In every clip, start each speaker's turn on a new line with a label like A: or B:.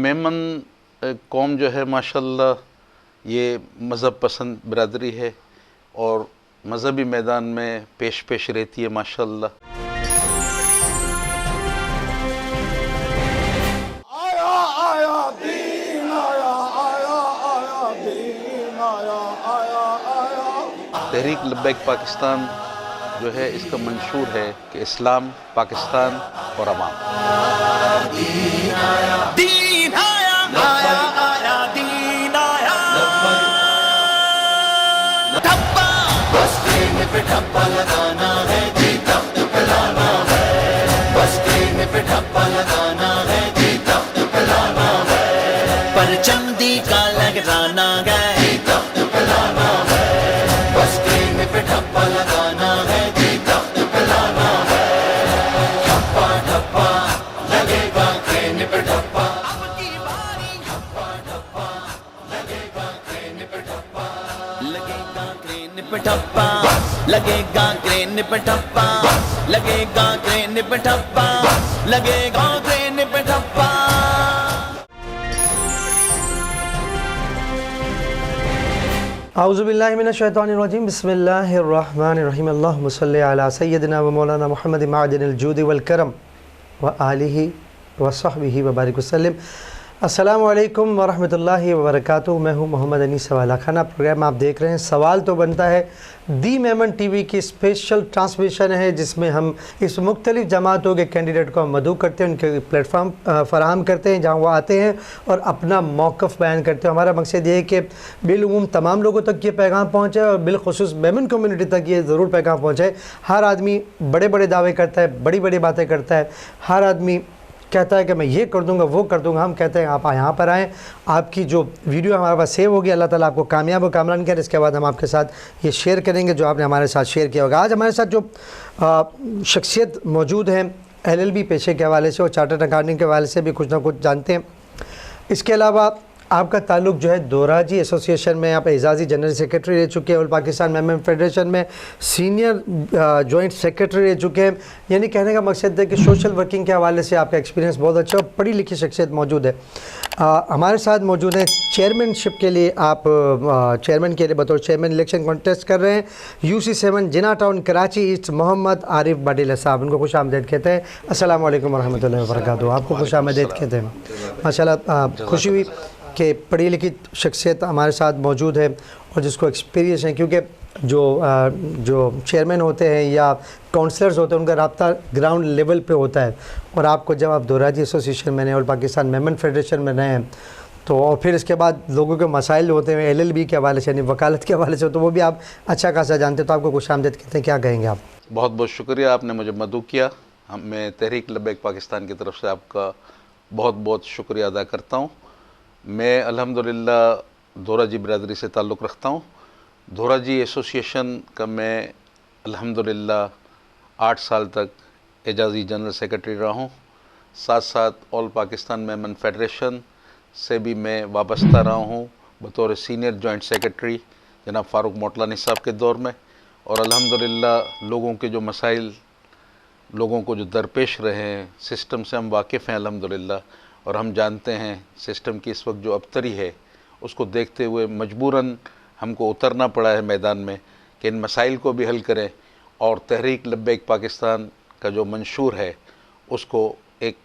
A: میمن قوم جو ہے ماشاءاللہ یہ مذہب پسند برادری ہے اور مذہبی میدان میں پیش پیش رہتی ہے ماشاءاللہ۔ تحریک لبیک پاکستان جو ہے اس کا منشور ہے کہ اسلام، پاکستان اور عوام۔ دین آیا، آیا آیا دین آیا، ٹھپا بس ٹرین پہ ٹھپا لگانا ہے جی، تخت پہ لانا ہے، بس ٹرین پہ ٹھپا لگانا ہے جی، تخت پہ لانا ہے، پرچم دی کا لگانا ہے جی، تخت پہ لانا ہے، بس ٹرین پہ ٹھپا لگانا ہے جی، تخت پہ لانا ہے، ٹھپا ٹھپا لگے گا ٹرین پہ ٹھپا، اب کی باری ٹھپا ٹھپا لگے گا ٹرین پہ ٹھپا، لگے گا ٹرین پہ ٹھپا، لگے گا ٹرین پہ ٹھپا، لگے گا ٹرین پہ ٹھپا، لگے گا ٹرین پہ ٹھپا۔
B: اعوذ باللہ من الشیطان الرجیم، بسم اللہ الرحمن الرحیم، اللہم صلی علی سیدنا و مولانا محمد معدن الجود والکرم و آلہ و صحبہ وبارک وسلم۔ السلام علیکم ورحمۃ اللہ وبرکاتہ۔ میں ہوں محمد انیس والا خانہ، پروگرام آپ دیکھ رہے ہیں سوال تو بنتا ہے۔ دی میمن ٹی وی کی اسپیشل ٹرانسمیشن ہے جس میں ہم اس مختلف جماعتوں کے کینڈیڈیٹ کو مدعو کرتے ہیں، ان کے پلیٹ فارم فراہم کرتے ہیں جہاں وہ آتے ہیں اور اپنا موقف بیان کرتے ہیں۔ ہمارا مقصد یہ ہے کہ بالعموم تمام لوگوں تک یہ پیغام پہنچے اور بالخصوص میمن کمیونٹی تک یہ ضرور پیغام پہنچے۔ ہر آدمی بڑے بڑے دعوے کرتا ہے، بڑی بڑی باتیں کرتا ہے، ہر آدمی کہتا ہے کہ میں یہ کر دوں گا، وہ کر دوں گا۔ ہم کہتے ہیں آپ یہاں پر آئیں، آپ کی جو ویڈیو ہمارے پاس سیو ہوگی، اللہ تعالیٰ آپ کو کامیاب و کامران کرے، اس کے بعد ہم آپ کے ساتھ یہ شیئر کریں گے جو آپ نے ہمارے ساتھ شیئر کیا ہوگا۔ آج ہمارے ساتھ جو شخصیت موجود ہیں LLB پیشے کے حوالے سے اور چارٹرڈ اکاؤنٹنگ کے حوالے سے بھی کچھ نہ کچھ جانتے ہیں۔ اس کے علاوہ آپ کا تعلق جو ہے دوراجی ایسوسی ایشن میں آپ اعزازی جنرل سیکرٹری رہ چکے ہیں، آل پاکستان میمن فیڈریشن میں سینئر جوائنٹ سیکرٹری رہ چکے ہیں۔ یعنی کہنے کا مقصد ہے کہ سوشل ورکنگ کے حوالے سے آپ کا ایکسپیرینس بہت اچھا اور پڑھی لکھی شخصیت موجود ہے۔ ہمارے ساتھ موجود ہیں چیئرمین شپ کے لیے، آپ چیئرمین کے لیے بطور چیئرمین الیکشن کانٹیسٹ کر رہے ہیں، UC7 جنا ٹاؤن کراچی ایسٹ، محمد عارف باڈیلہ صاحب، ان کو خوش آمدید کہتے ہیں۔ السلام علیکم ورحمۃ اللہ وبرکاتہ، آپ کو خوش آمدید کہتے ہیں۔ ماشاءاللہ خوشی ہوئی کہ پڑھی لکھی شخصیت ہمارے ساتھ موجود ہے اور جس کو ایکسپیرینس ہے، کیونکہ جو چیئرمین ہوتے ہیں یا کونسلرز ہوتے ہیں ان کا رابطہ گراؤنڈ لیول پہ ہوتا ہے، اور آپ کو جب آپ دوراجی ایسوسی ایشن میں رہے ہیں، آل پاکستان میمن فیڈریشن میں رہے ہیں، تو اور پھر اس کے بعد لوگوں کے مسائل ہوتے ہیں LLB کے حوالے سے، یعنی وکالت کے حوالے سے، تو وہ بھی آپ اچھا خاصا جانتے ہیں، تو آپ کو خوش آمدید کہتے ہیں۔ کیا کہیں گے آپ؟
A: بہت بہت شکریہ، آپ نے مجھے مدعو کیا۔ میں تحریک لبیک پاکستان کی طرف سے آپ کا بہت بہت شکریہ ادا کرتا ہوں۔ میں الحمدللہ دوراجی برادری سے تعلق رکھتا ہوں۔ دوراجی ایسوسی ایشن کا میں الحمدللہ 8 سال تک اعزازی جنرل سیکرٹری رہا ہوں، ساتھ ساتھ آل پاکستان میمن فیڈریشن سے بھی میں وابستہ رہا ہوں بطور سینئر جوائنٹ سیکرٹری جناب فاروق موٹلانی صاحب کے دور میں، اور الحمدللہ لوگوں کے جو مسائل، لوگوں کو جو درپیش رہے ہیں، سسٹم سے ہم واقف ہیں الحمدللہ، اور ہم جانتے ہیں سسٹم کی اس وقت جو ابتری ہے اس کو دیکھتے ہوئے مجبوراً ہم کو اترنا پڑا ہے میدان میں کہ ان مسائل کو بھی حل کریں اور تحریک لبیک پاکستان کا جو منشور ہے اس کو ایک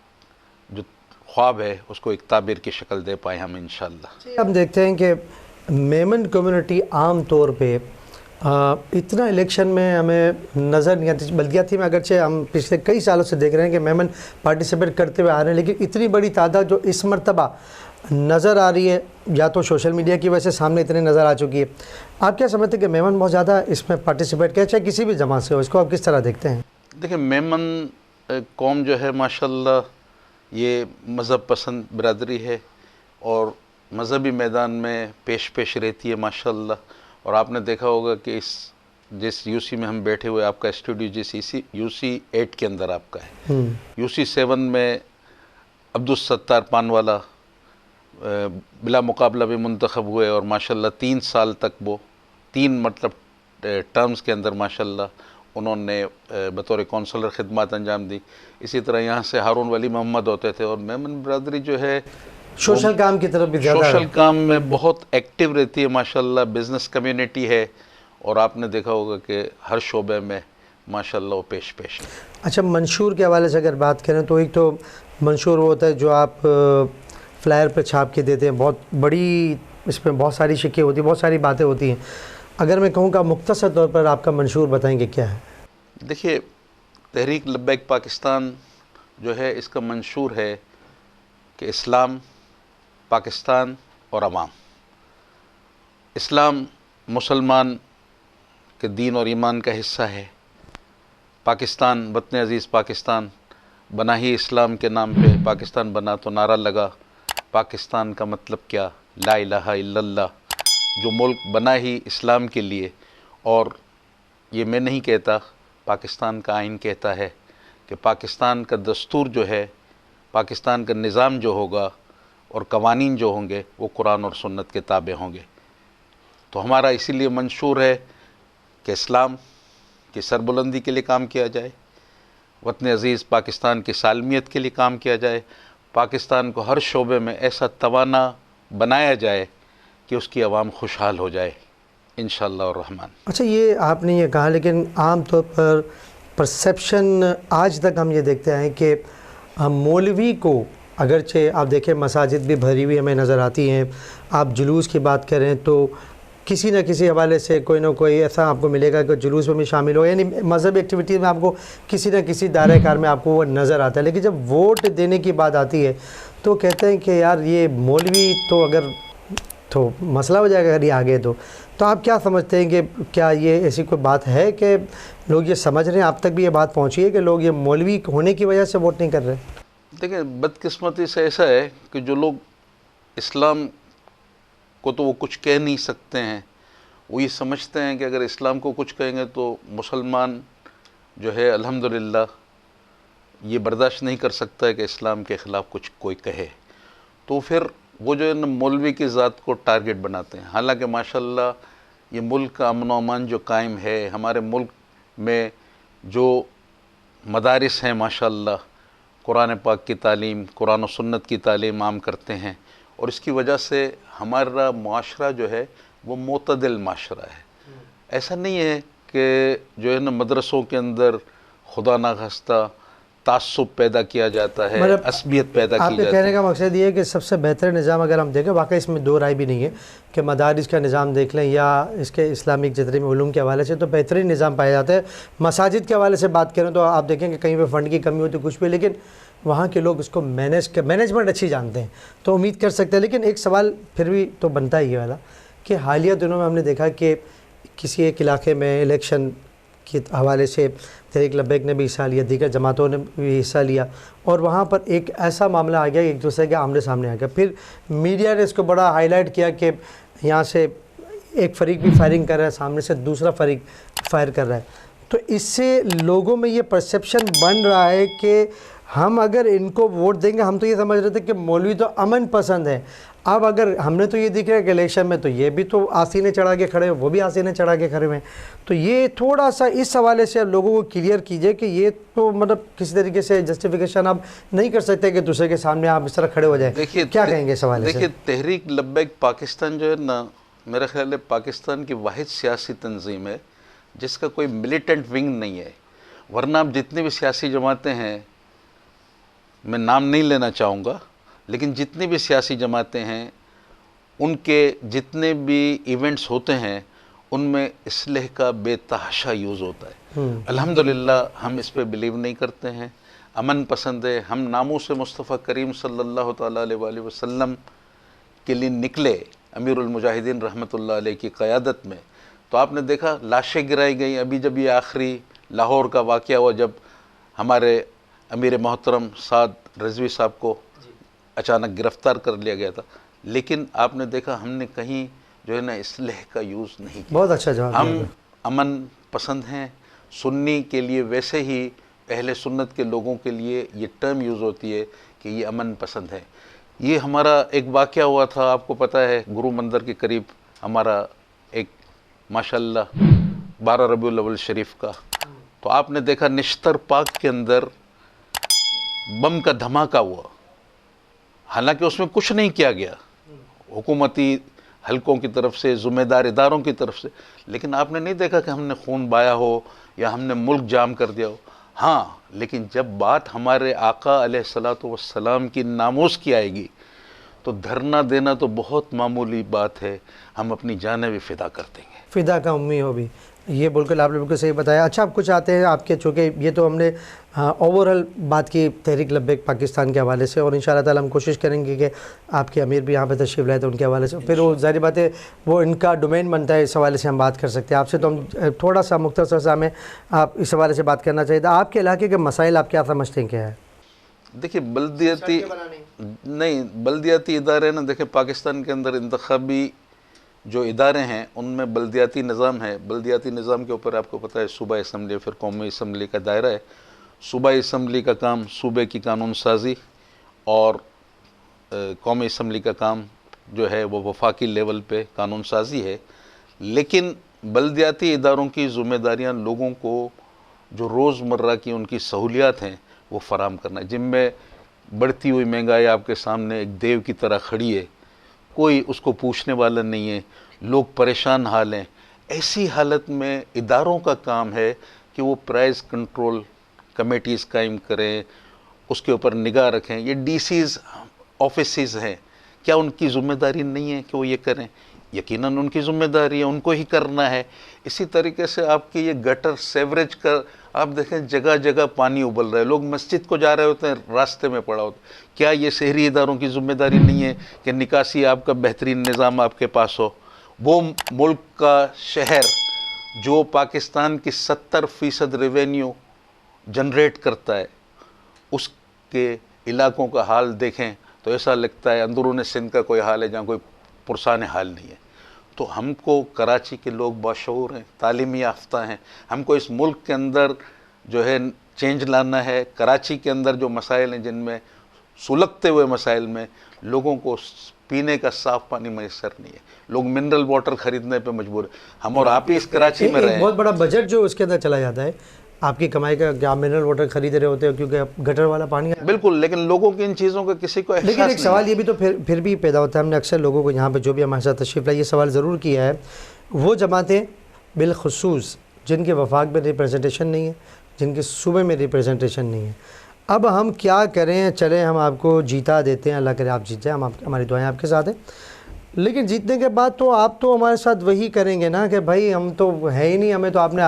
A: جو خواب ہے اس کو ایک تعبیر کی شکل دے پائیں ہم انشاءاللہ۔
B: ہم دیکھتے ہیں کہ میمن کمیونٹی عام طور پہ اتنا الیکشن میں ہمیں نظر نہیں آتی۔ بلدیاتی میں اگرچہ ہم پچھلے کئی سالوں سے دیکھ رہے ہیں کہ میمن پارٹیسپیٹ کرتے ہوئے آ رہے ہیں، لیکن اتنی بڑی تعداد جو اس مرتبہ نظر آ رہی ہے یا تو سوشل میڈیا کی وجہ سے سامنے اتنے نظر آ چکی ہے، آپ کیا سمجھتے ہیں کہ میمن بہت زیادہ اس میں پارٹیسپیٹ کرے، چاہے کسی بھی جماعت سے ہو، اس کو آپ کس طرح دیکھتے ہیں؟
A: دیکھیں، میمن قوم جو ہے ماشاءاللہ یہ مذہب پسند برادری ہے اور مذہبی میدان میں پیش پیش رہتی ہے ماشاءاللہ، اور آپ نے دیکھا ہوگا کہ جس UC میں ہم بیٹھے ہوئے، آپ کا اسٹوڈیو جس UC8 کے اندر آپ کا ہے، UC7 میں عبدالستار پانوالا بلا مقابلہ بھی منتخب ہوئے، اور ماشاءاللہ 3 سال تک وہ 3 ٹرمز کے اندر ماشاءاللہ انہوں نے بطور کونسلر خدمات انجام دی۔ اسی طرح یہاں سے ہارون ولی محمد ہوتے تھے، اور میمن برادری جو ہے
B: सोशल काम की तरफ भी ज़्यादा
A: सोशल काम में बहुत एक्टिव रहती है माशाल्लाह, बिजनेस कम्युनिटी है, और आपने देखा होगा कि हर शोबे में माशाल्लाह वो पेश पेश है।
B: अच्छा, मंशूर के हवाले से अगर बात करें तो एक तो मंशूर वो होता है जो आप फ्लायर पे छाप के देते हैं, बहुत बड़ी, इसमें बहुत सारी शिक्के होती हैं, बहुत सारी बातें होती हैं। अगर मैं कहूँ कि मुख्तसर तौर पर आपका मंशूर बताएंगे क्या है?
A: देखिए, तहरीक लब्बैक पाकिस्तान जो है, इसका मंशूर है कि इस्लाम, पाकिस्तान और अवाम। इस्लाम मुसलमान के दीन और ईमान का हिस्सा है। पाकिस्तान, वतन अज़ीज़ पाकिस्तान बना ही इस्लाम के नाम पे, पाकिस्तान बना तो नारा लगा, पाकिस्तान का मतलब क्या, ला इलाहा इल्लल्लाह। जो मुल्क बना ही इस्लाम के लिए, और ये मैं नहीं कहता, पाकिस्तान का आइन कहता है कि पाकिस्तान का दस्तूर जो है, पाकिस्तान का निज़ाम जो होगा और कवानीन जो होंगे वो कुरान और सुन्नत के ताबे होंगे। तो हमारा इसीलिए मंशूर है कि इस्लाम की सरबुलंदी के लिए काम किया जाए, वतन अज़ीज़ पाकिस्तान की सालमियत के लिए काम किया जाए, पाकिस्तान को हर शोबे में ऐसा तवाना बनाया जाए कि उसकी आवाम खुशहाल हो जाए इंशाअल्लाह और रहमान।
B: अच्छा, ये आपने ये कहा, लेकिन आम तौर पर परसेप्शन आज तक हम ये देखते हैं कि मौलवी को, अगरचे आप देखें मसाजिद भी भरी हुई हमें नज़र आती हैं, आप जुलूस की बात करें तो किसी न किसी हवाले से कोई ना कोई ऐसा आपको मिलेगा कि जुलूस में भी शामिल हो, यानी मज़हबी एक्टिविटीज़ में आपको किसी न किसी दायरे कार में आपको वो नज़र आता है। लेकिन जब वोट देने की बात आती है तो कहते हैं कि यार ये मौलवी तो अगर तो मसला हो जाएगा अगर ये आगे तो आप क्या समझते हैं कि क्या ये ऐसी कोई बात है कि लोग ये समझ रहे हैं, आप तक भी ये बात पहुंची है कि लोग ये मौलवी होने की वजह से वोट नहीं कर रहे?
A: देखिए, बदकिस्मती से ऐसा है कि जो लोग इस्लाम को तो वो कुछ कह नहीं सकते हैं, वो ये समझते हैं कि अगर इस्लाम को कुछ कहेंगे तो मुसलमान जो है अल्हम्दुलिल्लाह ये बर्दाश्त नहीं कर सकता है कि इस्लाम के ख़िलाफ़ कुछ कोई कहे, तो फिर वो जो है ना मौलवी की ज़ात को टारगेट बनाते हैं। हालांकि माशाल्लाह ये मुल्क का अमन व अमान जो कायम है, हमारे मुल्क में जो मदारिस हैं माशाल्लाह कुरान पाक की तालीम, कुरान और सुन्नत की तालीम आम करते हैं, और इसकी वजह से हमारा माशरा जो है वो मोतदिल माशरा है। ऐसा नहीं है कि जो है ना मदरसों के अंदर खुदा ना खास्ता तासुब पैदा किया जाता है,
B: मतलब
A: असबियत पैदा की
B: आपके
A: जाती
B: कहने
A: है।
B: का मकसद ये है कि सबसे बेहतर निज़ाम अगर हम देखें, वाकई इसमें दो राय भी नहीं है कि मदारिस का निज़ाम देख लें या इसके इस्लामिक जितने भी उलूम के हवाले से तो बेहतरीन निज़ाम पाया जाता है। मसाजिद के हवाले से बात करें तो आप देखें कि कहीं पर फ़ंड की कमी होती है कुछ भी, लेकिन वहाँ के लोग इसको मैनेजमेंट अच्छी जानते हैं, तो उम्मीद कर सकते हैं। लेकिन एक सवाल फिर भी तो बनता ही है वाला कि हालिया दिनों में हमने देखा कि किसी एक इलाके में इलेक्शन के हवाले से तहरीक लब्बैक ने भी हिस्सा लिया, दीगर जमातों ने भी हिस्सा लिया, और वहाँ पर एक ऐसा मामला आ गया एक दूसरे के आमने सामने आ गया। फिर मीडिया ने इसको बड़ा हाईलाइट किया कि यहाँ से एक फ़रीक भी फायरिंग कर रहा है, सामने से दूसरा फ़रीक फायर कर रहा है। तो इससे लोगों में ये परसेप्शन बन रहा है कि हम अगर इनको वोट देंगे, हम तो ये समझ रहे थे कि मौलवी तो अमन पसंद है, अब अगर हमने तो ये दिख रहा है कि इलेक्शन में तो ये भी तो आसीने चढ़ा के खड़े हैं, वो भी आसीने चढ़ा के खड़े हुए हैं। तो ये थोड़ा सा इस हवाले से लोगों को क्लियर कीजिए कि ये तो मतलब किसी तरीके से जस्टिफिकेशन आप नहीं कर सकते कि दूसरे के सामने आप इस तरह खड़े हो जाए।
A: देखिए,
B: क्या कहेंगे इस हवाले से?
A: देखिए, तहरीक लब्बैक पाकिस्तान जो है ना, मेरा ख्याल है पाकिस्तान की वाहिद सियासी तंजीम है जिसका कोई मिलिटेंट विंग नहीं है। वरना आप जितनी भी सियासी जमातें हैं, मैं नाम नहीं लेना चाहूँगा, लेकिन जितनी भी सियासी जमातें हैं उनके जितने भी इवेंट्स होते हैं उनमें इस्लाह का बेतहाशा यूज़ होता है। अल्हम्दुलिल्लाह हम इस पे बिलीव नहीं करते हैं, अमन पसंद है। हम नामूस मुस्तफ़ा करीम सल्लल्लाहु तआला अलैहि वसल्लम के लिए निकले अमीरुल मुजाहिदीन रहमतुल्लाह अलैह की क़यादत में, तो आपने देखा लाशें गिराई गई। अभी जब ये आखिरी लाहौर का वाक़या हुआ, जब हमारे अमीर मोहतरम साद रज़वी साहब को अचानक गिरफ़्तार कर लिया गया था, लेकिन आपने देखा हमने कहीं जो है ना इस्लाह का यूज़ नहीं किया।
B: बहुत अच्छा जवाब।
A: हम अमन पसंद हैं। सुन्नी के लिए वैसे ही अहले सुन्नत के लोगों के लिए ये टर्म यूज़ होती है कि ये अमन पसंद है। ये हमारा एक वाक़या हुआ था, आपको पता है, गुरु मंदिर के करीब हमारा एक माशाल्लाह 12 रबीउल अव्वल शरीफ का, तो आपने देखा निश्तर पाक के अंदर बम का धमाका हुआ। हालांकि उसमें कुछ नहीं किया गया हुकूमती हलकों की तरफ से, ज़िम्मेदार इदारों की तरफ से, लेकिन आपने नहीं देखा कि हमने खून बहाया हो या हमने मुल्क जाम कर दिया हो। हाँ, लेकिन जब बात हमारे आका अलैहिस्सलातु वस्सलाम की नामूस की आएगी तो धरना देना तो बहुत मामूली बात है, हम अपनी जानें भी फ़िदा कर देंगे।
B: फ़िदा का उम्मी हो भी, ये बिल्कुल आपने बिल्कुल सही बताया। अच्छा, आप कुछ आते हैं आपके, चूँकि ये तो हमने ओवरऑल बात की तहरीक लब्बैक पाकिस्तान के हवाले से, और इंशाअल्लाह ताला हम कोशिश करेंगे कि आपके अमीर भी यहाँ पे तशरीफ़ लाए तो उनके हवाले से, फिर वो ज़ाहिर बात है वो इनका डोमेन बनता है, इस हवाले से हम बात कर सकते हैं। आपसे तो हम थोड़ा सा मुख्तसर सा हमें आप इस हवाले से बात करना चाहिए था। आपके इलाके के मसाइल आप क्या समझते हैं क्या है?
A: देखिए, बल्दियाती इदारे ना, देखिए पाकिस्तान के अंदर इंतखाबी जो इदारे हैं उनमें बल्दियाती निज़ाम है। बल्दियाती निज़ाम के ऊपर आपको पता है सूबाई असम्बली फिर कौमी असम्बली का दायरा है। सूबाई असम्बली का काम सूबे की कानून साजी और कौमी असम्बली का काम जो है वो वफाकी लेवल पे कानून साजी है। लेकिन बल्दियाती इदारों की ज़िम्मेदारियाँ लोगों को जो रोज़मर्रा की उनकी सहूलियात हैं वो फ़राहम करना है, जिनमें बढ़ती हुई महंगाई आपके सामने एक देव की तरह खड़ी है, कोई उसको पूछने वाला नहीं है, लोग परेशान हाल हैं। ऐसी हालत में इदारों का काम है कि वो प्राइस कंट्रोल कमेटीज़ कायम करें, उसके ऊपर निगाह रखें। ये डीसीज़ ऑफिसेज़ हैं, क्या उनकी ज़िम्मेदारी नहीं है कि वो ये करें? यकीनन उनकी ज़िम्मेदारी है, उनको ही करना है। इसी तरीके से आपके ये गटर सेवरेज का आप देखें, जगह जगह पानी उबल रहा है, लोग मस्जिद को जा रहे होते हैं, रास्ते में पड़ा होता है। क्या ये शहरी इदारों की ज़िम्मेदारी नहीं है कि निकासी आपका बेहतरीन निज़ाम आपके पास हो? वो मुल्क का शहर जो पाकिस्तान की 70% रेवेन्यू जनरेट करता है, उसके इलाकों का हाल देखें तो ऐसा लगता है अंदरून सिंध का कोई हाल है जहाँ कोई पुरसान हाल नहीं है। तो हमको कराची के लोग बाशऊर हैं, तालीमी याफ्ता हैं, हमको इस मुल्क के अंदर जो है चेंज लाना है। कराची के अंदर जो मसाइल हैं, जिनमें सुलगते हुए मसाइल में लोगों को पीने का साफ़ पानी मैसर नहीं है, लोग मिनरल वाटर ख़रीदने पे मजबूर है। हम और आप ही इस कराची में रहे हैं।
B: बहुत बड़ा बजट जो उसके अंदर चला जाता है आपकी कमाई का, आप मिनरल वाटर खरीद रहे होते हो क्योंकि आप गटर वाला पानी है।
A: बिल्कुल, लेकिन लोगों की इन चीज़ों का किसी को एहसास नहीं।
B: लेकिन एक सवाल ये भी तो फिर भी पैदा होता है, हमने अक्सर लोगों को यहाँ पे जो भी हमारे साथ तशरीफ़ लाए ये सवाल ज़रूर किया है, वो जमातें बिलखुसूस जिनके वफाक में रिप्रेजेंटेशन नहीं है, जिनके सूबे में रिप्रेजेंटेशन नहीं है, अब हम क्या करें? चलें हम आपको जीता देते हैं, अल्लाह करे आप जीत जाए, हमारी दुआएं आपके साथ हैं। लेकिन जीतने के बाद तो आप तो हमारे साथ वही करेंगे ना कि भाई हम तो है ही नहीं, हमें तो आपने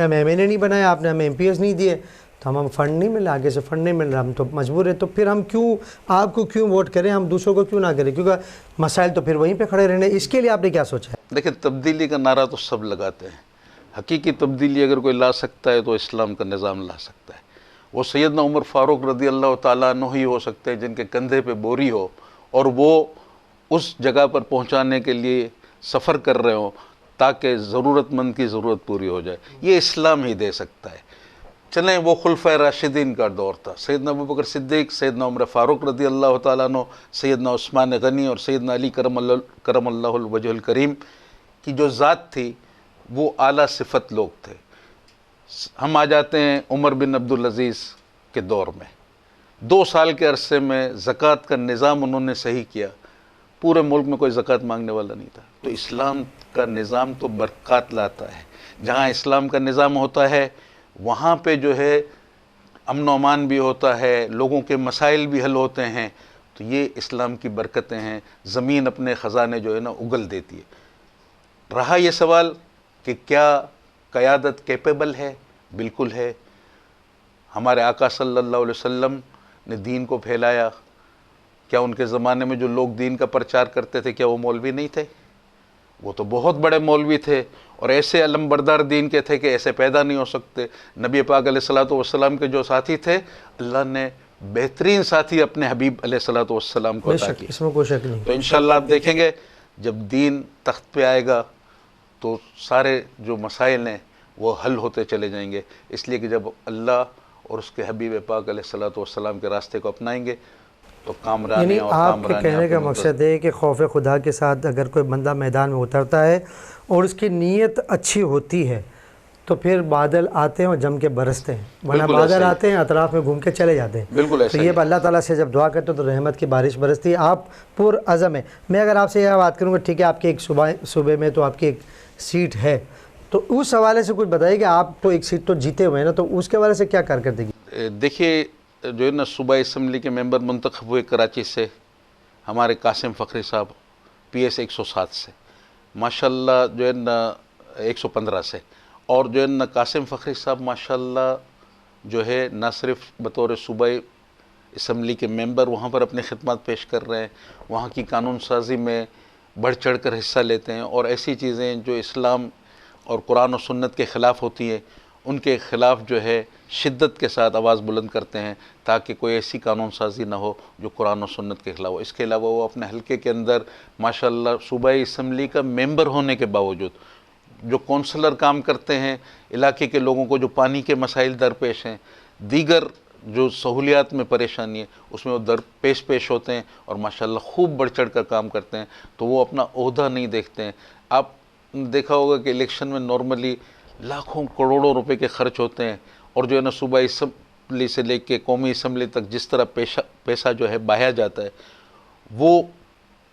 B: हमें MNA नहीं बनाया, आपने हमें MPS नहीं दिए, तो हम फंड नहीं मिला, आगे से फंड नहीं मिल रहा, हम तो मजबूर है। तो फिर हम क्यों आपको क्यों वोट करें, हम दूसरों को क्यों ना करें? क्योंकि मसाइल तो फिर वहीं पे खड़े रहने। इसके लिए आपने क्या सोचा है?
A: देखिए, तब्दीली का नारा तो सब लगाते हैं, हकीकी तब्दीली अगर कोई ला सकता है तो इस्लाम का निज़ाम ला सकता है। वो सैयदना उमर फ़ारूक रज़ी अल्लाह ताला अन्हु ही हो सकते हैं जिनके कंधे पे बोरी हो और वो उस जगह पर पहुंचाने के लिए सफ़र कर रहे हो ताकि ज़रूरतमंद की ज़रूरत पूरी हो जाए। ये इस्लाम ही दे सकता है। चलें, वो खुलफ़ाए राशिदीन का दौर था, सैयदना अबू बकर सिद्दीक़, सैयदना उमर फ़ारूक रज़ी अल्लाह ताला अन्हु, सैयदना उस्मान गनी और सैयदना अली करमल्लाहुल वजहुल करीम की जो ज़ात थी वो आला सिफत लोग थे। हम आ जाते हैं उमर बिन अब्दुल अज़ीज़ के दौर में, 2 साल के अरसे में ज़कात का निज़ाम उन्होंने सही किया, पूरे मुल्क में कोई ज़कात मांगने वाला नहीं था। तो इस्लाम का निज़ाम तो बरक़ात लाता है, जहाँ इस्लाम का निज़ाम होता है वहाँ पे जो है अमन व अमान भी होता है, लोगों के मसाइल भी हल होते हैं। तो ये इस्लाम की बरकतें हैं, ज़मीन अपने ख़ज़ाने जो है ना उगल देती है। रहा ये सवाल कि क्या क़यादत कैपेबल है? बिल्कुल है। हमारे आका सल्लल्लाहु अलैहि वसल्लम ने दीन को फैलाया, क्या उनके ज़माने में जो लोग दीन का प्रचार करते थे क्या वो मौलवी नहीं थे? वो तो बहुत बड़े मौलवी थे और ऐसे अलमबरदार दीन के थे कि ऐसे पैदा नहीं हो सकते। नबी पाक अलैहिस्सलातु वस्सलाम के जो साथी थे, अल्लाह ने बेहतरीन साथी अपने हबीब अलैहिस्सलातु वस्सलाम को अता किया,
B: इसमें कोई शक नहीं।
A: तो इंशाअल्लाह आप देखेंगे जब दीन तख्त पे आएगा तो सारे जो मसाइल हैं वो हल होते चले जाएंगे। इसलिए कि जब अल्लाह और उसके हबीब पाक अलैहिस्सलातु वस्सलाम के रास्ते को अपनाएंगे तो कामरानी और
B: आपके कहने का मकसद है कि खौफ खुदा के साथ अगर कोई बंदा मैदान में उतरता है और उसकी नीयत अच्छी होती है تو پھر بادل آتے ہیں اور جم کے برستے ہیں، ورنہ
A: بالکل
B: بادل
A: ایسا ہی،
B: آتے ہیں اطراف میں گھوم کے چلے جاتے ہیں۔
A: بالکل ایسا
B: تو
A: ہی
B: یہ اللہ تعالیٰ سے جب دعا کرتے ہو تو رحمت کی بارش برستی ہے۔ آپ پر عزم ہے۔ میں اگر آپ سے یہ بات کروں گا، ٹھیک ہے آپ کے ایک صوبے میں تو آپ کی ایک سیٹ ہے، تو اس حوالے سے کچھ بتائیے کہ آپ تو ایک سیٹ تو جیتے ہوئے ہیں نا، تو اس کے حوالے سے کیا کارکردگی؟
A: دیکھیے جو ہے نا صوبائی اسمبلی کے ممبر منتخب ہوئے کراچی سے ہمارے قاسم فخری صاحب PS 107 سے، ماشاءاللہ جو ہے نا 115 سے، اور جو ہے نا قاسم فخری صاحب ماشاءاللہ جو ہے نہ صرف بطور صوبائی اسمبلی کے ممبر وہاں پر اپنی خدمات پیش کر رہے ہیں، وہاں کی قانون سازی میں بڑھ چڑھ کر حصہ لیتے ہیں، اور ایسی چیزیں جو اسلام اور قرآن و سنت کے خلاف ہوتی ہیں ان کے خلاف جو ہے شدت کے ساتھ آواز بلند کرتے ہیں تاکہ کوئی ایسی قانون سازی نہ ہو جو قرآن و سنت کے خلاف ہو۔ اس کے علاوہ وہ اپنے حلقے کے اندر ماشاءاللہ صوبائی اسمبلی کا ممبر ہونے کے باوجود جو کونسلر کام کرتے ہیں، علاقے کے لوگوں کو جو پانی کے مسائل درپیش ہیں، دیگر جو سہولیات میں پریشانی ہے اس میں وہ پیش ہوتے ہیں اور ماشاءاللہ خوب بڑھ چڑھ کر کام کرتے ہیں، تو وہ اپنا عہدہ نہیں دیکھتے ہیں۔ آپ دیکھا ہوگا کہ الیکشن میں نارملی لاکھوں کروڑوں روپے کے خرچ ہوتے ہیں، اور جو ہے نا صوبائی اسمبلی سے لے کے قومی اسمبلی تک جس طرح پیسہ جو ہے بہایا جاتا ہے وہ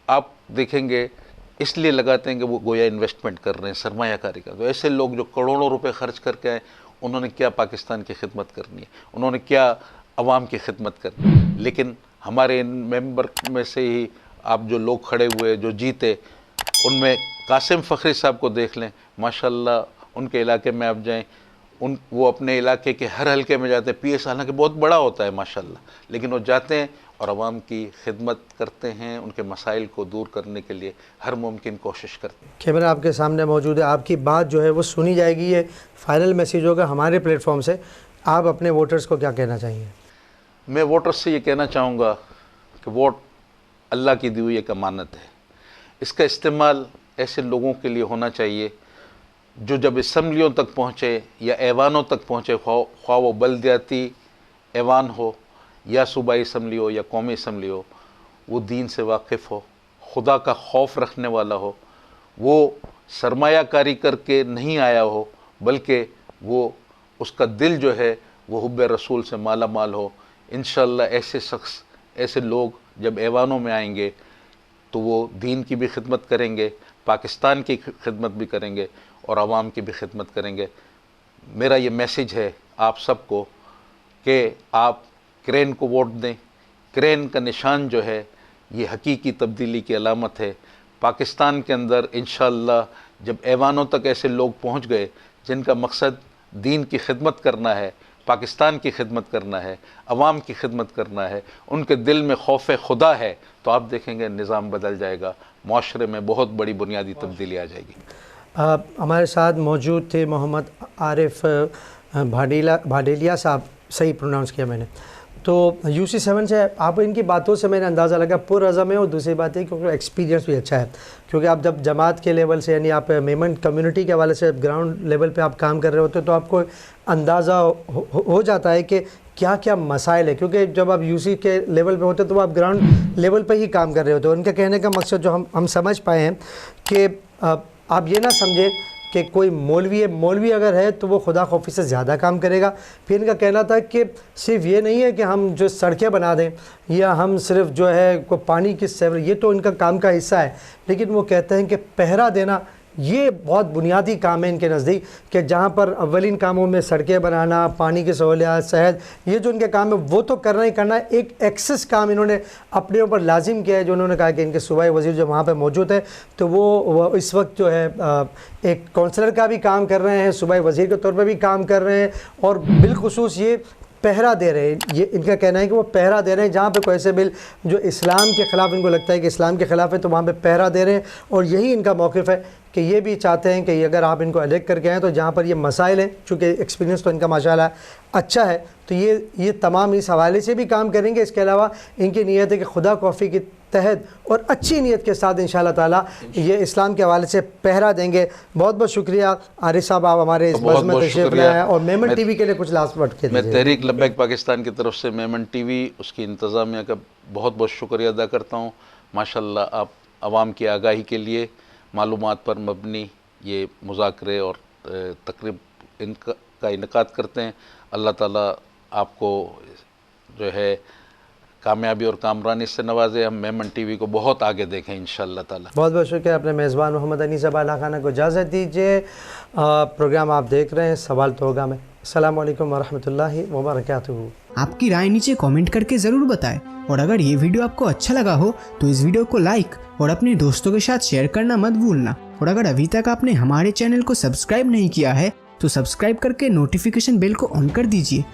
A: آپ دیکھیں گے اس لیے لگاتے ہیں کہ وہ گویا انویسٹمنٹ کر رہے ہیں، سرمایہ کاری کا۔ تو ایسے لوگ جو کروڑوں روپے خرچ کر کے آئے انہوں نے کیا پاکستان کی خدمت کرنی ہے، انہوں نے کیا عوام کی خدمت کرنی ہے؟ لیکن ہمارے ان ممبر میں سے ہی آپ جو لوگ کھڑے ہوئے جو جیتے ان میں قاسم فخری صاحب کو دیکھ لیں، ماشاءاللہ ان کے علاقے میں آپ جائیں، وہ اپنے علاقے کے ہر حلقے میں جاتے ہیں۔ PS حالانکہ بہت بڑا ہوتا ہے ماشاءاللہ، لیکن وہ جاتے ہیں اور عوام کی خدمت کرتے ہیں، ان کے مسائل کو دور کرنے کے لیے ہر ممکن کوشش کرتے ہیں۔
B: کیمرہ آپ کے سامنے موجود ہے، آپ کی بات جو ہے وہ سنی جائے گی، یہ فائنل میسیج ہوگا ہمارے پلیٹ فارم سے۔ آپ اپنے ووٹرز کو کیا کہنا چاہیں گے؟
A: میں ووٹرز سے یہ کہنا چاہوں گا کہ ووٹ اللہ کی دی ہوئی ایک امانت ہے، اس کا استعمال ایسے لوگوں کے لیے ہونا چاہیے جو جب اسمبلیوں تک پہنچے یا ایوانوں تک پہنچے، خواہ وہ بلدیاتی ایوان ہو یا صوبائی اسمبلی ہو یا قومی اسمبلی ہو، وہ دین سے واقف ہو، خدا کا خوف رکھنے والا ہو، وہ سرمایہ کاری کر کے نہیں آیا ہو بلکہ وہ اس کا دل جو ہے وہ حب رسول سے مالا مال ہو۔ انشاءاللہ ایسے شخص، ایسے لوگ جب ایوانوں میں آئیں گے تو وہ دین کی بھی خدمت کریں گے، پاکستان کی خدمت بھی کریں گے اور عوام کی بھی خدمت کریں گے۔ میرا یہ میسیج ہے آپ سب کو کہ آپ کرین کو ووٹ دیں۔ کرین کا نشان جو ہے یہ حقیقی تبدیلی کی علامت ہے۔ پاکستان کے اندر انشاءاللہ جب ایوانوں تک ایسے لوگ پہنچ گئے جن کا مقصد دین کی خدمت کرنا ہے، پاکستان کی خدمت کرنا ہے، عوام کی خدمت کرنا ہے، ان کے دل میں خوف خدا ہے، تو آپ دیکھیں گے نظام بدل جائے گا، معاشرے میں بہت بڑی بنیادی تبدیلی آ جائے گی۔
B: ہمارے ساتھ موجود تھے محمد عارف بھاڈیلیا صاحب، صحیح پروناؤنس کیا میں نے، تو UC7 سے آپ ان کی باتوں سے میں نے اندازہ لگا پر عزم ہے، اور دوسری بات ہے کیونکہ ایکسپیرینس بھی اچھا ہے، کیونکہ آپ جب جماعت کے لیول سے یعنی آپ میمنٹ کمیونٹی کے حوالے سے گراؤنڈ لیول پہ آپ کام کر رہے ہوتے تو آپ کو اندازہ ہو جاتا ہے کہ کیا کیا مسائل ہے، کیونکہ جب آپ UC کے لیول پہ ہوتے تو آپ گراؤنڈ لیول پہ ہی کام کر رہے ہوتے ہیں۔ ان کے کہنے کا مقصد جو ہم سمجھ پائے ہیں کہ آپ یہ نہ سمجھیں کہ کوئی مولوی اگر ہے تو وہ خدا خوفی سے زیادہ کام کرے گا۔ پھر ان کا کہنا تھا کہ صرف یہ نہیں ہے کہ ہم جو سڑکیں بنا دیں یا ہم صرف جو ہے کو پانی کی سیور، یہ تو ان کا کام کا حصہ ہے، لیکن وہ کہتے ہیں کہ پہرا دینا یہ بہت بنیادی کام ہے ان کے نزدیک، کہ جہاں پر اولین کاموں میں سڑکیں بنانا، پانی کی سہولیات، صحت، یہ جو ان کے کام ہے وہ تو کرنا ہی کرنا ہے۔ ایک ایکسس کام انہوں نے اپنے اوپر لازم کیا ہے، جو انہوں نے کہا کہ ان کے صوبائی وزیر جو وہاں پہ موجود ہے تو وہ اس وقت جو ہے ایک کونسلر کا بھی کام کر رہے ہیں، صوبائی وزیر کے طور پہ بھی کام کر رہے ہیں، اور بالخصوص یہ پہرا دے رہے ہیں۔ یہ ان کا کہنا ہے کہ وہ پہرا دے رہے ہیں، جہاں پہ کوئی ایسے بل جو اسلام کے خلاف ان کو لگتا ہے کہ اسلام کے خلاف ہے تو وہاں پہ پہرا دے رہے ہیں، اور یہی ان کا موقف ہے کہ یہ بھی چاہتے ہیں کہ اگر آپ ان کو الیکٹ کر کے آئیں تو جہاں پر یہ مسائل ہیں، چونکہ ایکسپیرینس تو ان کا ماشاءاللہ اچھا ہے، تو یہ تمام اس حوالے سے بھی کام کریں گے۔ اس کے علاوہ ان کی نیت ہے کہ خدا خوفی کے تحت اور اچھی نیت کے ساتھ انشاءاللہ تعالیٰ یہ اسلام کے حوالے سے پہرا دیں گے۔ بہت بہت شکریہ عارف صاحب، آپ ہمارے اس بزم میں تشریف لائے ہیں، اور میمن ٹی وی کے لیے کچھ لاسٹ ورڈ کہہ
A: میں
B: دیجیے۔
A: تحریک لبیک پاکستان کی طرف سے میمن ٹی وی، اس کی انتظامیہ کا بہت بہت شکریہ ادا کرتا ہوں۔ ماشاءاللہ آپ عوام کی آگاہی کے لیے معلومات پر مبنی یہ مذاکرے اور تقریب का इनकाद करते हैं। अल्लाह ताला आपको जो है कामयाबी और कामरानी से नवाजे। हम मेमन टीवी को बहुत आगे देखें इंशाअल्लाह ताला।
B: बहुत बहुत शुक्रिया। अपने मेज़बान मोहम्मद अनीस अबाला खाना को इजाज़त दीजिए। प्रोग्राम आप देख रहे हैं सवाल तो होगा में। अस्सलाम वालेकुम वरहमतुल्लाहि वबरकातुहू।
C: आपकी राय नीचे कमेंट करके ज़रूर बताएं, और अगर ये वीडियो आपको अच्छा लगा हो तो इस वीडियो को लाइक और अपने दोस्तों के साथ शेयर करना मत भूलना। और अगर अभी तक आपने हमारे चैनल को सब्सक्राइब नहीं किया है तो सब्सक्राइब करके नोटिफिकेशन बेल को ऑन कर दीजिए